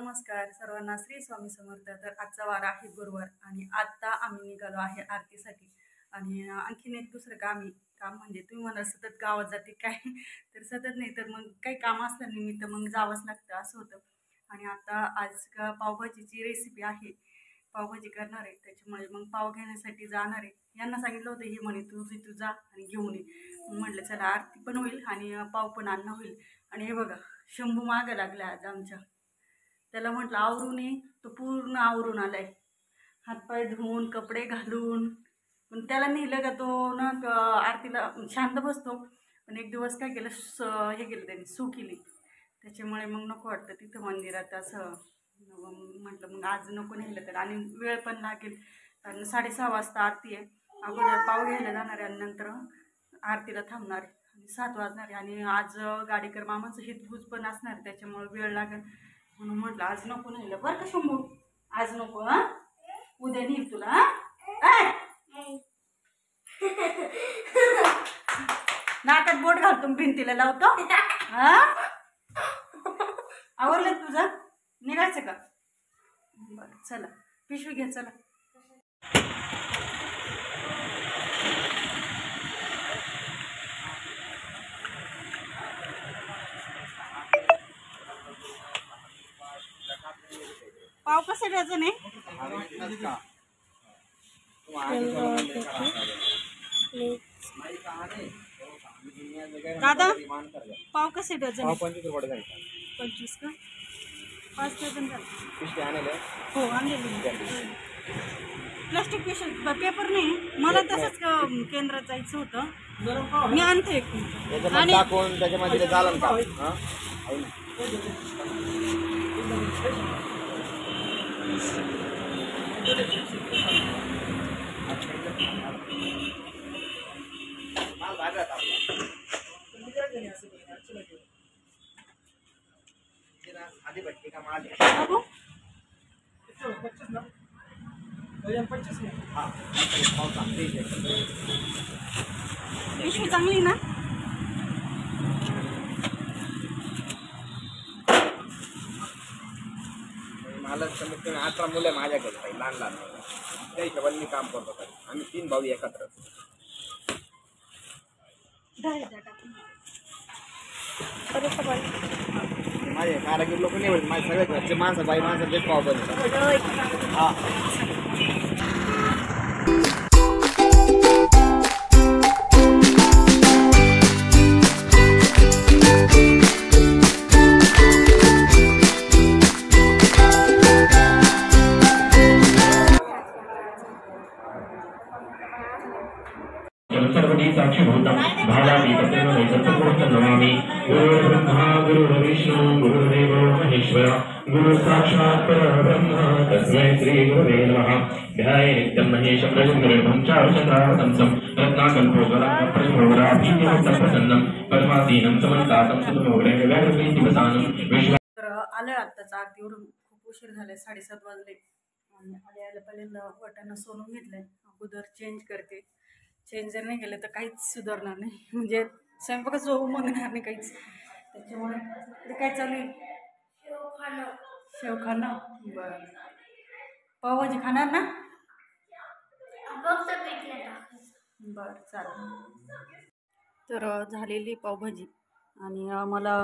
नमस्कार सर्वांना, श्री स्वामी समर्थ। तर आजचा वार आहे गुरुवार आणि आता आम्ही निघालो आहे आरतीसाठी। आणि आणखीन एक दुसरं काम म्हणजे तुम्ही मला सतत गावात जाते काय तर सतत नाही तर मग काही काम असल्यानिमित्त मग जावंच लागतं असं होतं। आणि आता आज पावभाजीची रेसिपी आहे, पावभाजी करणार आहे, त्याच्यामुळे मग पाव घेण्यासाठी जाणार आहे। यांना सांगितलं होतं हे म्हणे तू जा आणि घेऊन ये। मग म्हटलं चला आरती पण होईल आणि पाव पण आणणं होईल। आणि हे बघा शंभू मागं लागला आज आमच्या, त्याला म्हटलं आवरून ये, तो पूर्ण आवरून आलाय, हातपाय धुवून कपडे घालून। पण त्याला नेलं का तो ना आरतीला शांत बसतो, पण एक दिवस काय केलं हे केलं त्याने सू केली, त्याच्यामुळे मग नको वाटतं तिथं मंदिरात असं। म्हटलं मग आज नको नेलं तर, आणि वेळ पण लागेल कारण 6:30 वाजता आरती आहे। अगोदर पाव घ्यायला जाणार आहे आणि नंतर आरतीला थांबणार आहे आणि 7 वाजणार आहे। आणि आज गाडीकर मामाचं हितगुज पण असणार आहे, त्याच्यामुळे वेळ लागेल म्हणून म्हटलं आज नको नेलं बरं का शंभू, आज नको हा, उद्या नेईल तुला हा। नाकात बोट घालतो भिंतीला लावतो हा। आवरलं तुझं, निघायचं का? बरं चला पिशवी घ्या चला। पाव कसं डझन आहे दादा? पाव कसे डझन? 25 का? 5 डझन झाले हो आणलेले। प्लास्टिक पिशवी पेपर नाही मला, तसंच केंद्रात जायचं होतं, मी आणते एक आणि त्याच्यामध्ये चालेल का? पिशवी चांगली ना? मला कमीत कमी 18 मुलं माझ्याकडे लहान लहान, त्या हिशोबाने मी काम करतो। आम्ही 3 भाऊ एकत्र। माझे कारागीर लोक नाही होते, माझे सगळे घरचे माणसं बाई माणसं तेच पाव बनवतात हा। सर्वदी साक्षीभूतं भावामि तत्रेव सत्यमूर्तं नमामि। गुरुर्ब्रह्मा गुरुर्विष्णु गुरुर्देवो महेश्वर गुरु साक्षात् परब्रह्म तस्मै श्री गुरवे नमः। ध्याये नित्यं महेशं रजनीगर्भं चारुचन्द्रावतंसं रत्नाकल्पोगलं प्रशोभराभीतिमुक्तं प्रसन्नं पद्मासीनं समन्तातं सुतमोग्रं व्याघ्रप्रीतिवसानं विश्व। तर आलं आत्ताच आरतीवरून, खूप उशीर झाले, 7:30 वाजले। आणि आले पहिल्यांदा वाटाणा सोलून घेतलंय, अगोदर चेंज करते। चेंज जर नाही केलं तर काहीच सुधारणार नाही, म्हणजे स्वयंपाकच होऊ म्हणणार नाही काहीच। त्याच्यामुळे ते काय चालू आहे? शेव खाणं बरं। पावभाजी खाणार ना? बरं चालेल। तर झालेली पावभाजी आणि मला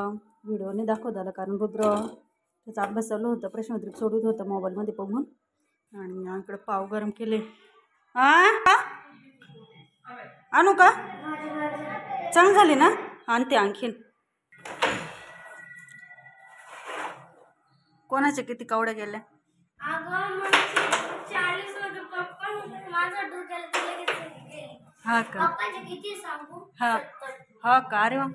व्हिडिओने दाखवत आला कारण रुद्र त्याचा अभ्यास चालू होता, प्रश्नोत्तर सोडत होता मोबाईलमध्ये बघून। आणि इकडे पाव गरम केले। आणू का? चांगलं झाले ना? आणते आणखीन। कोणाच्या किती कावड्या गेल्या? हा का? हा हा का? अरे वा।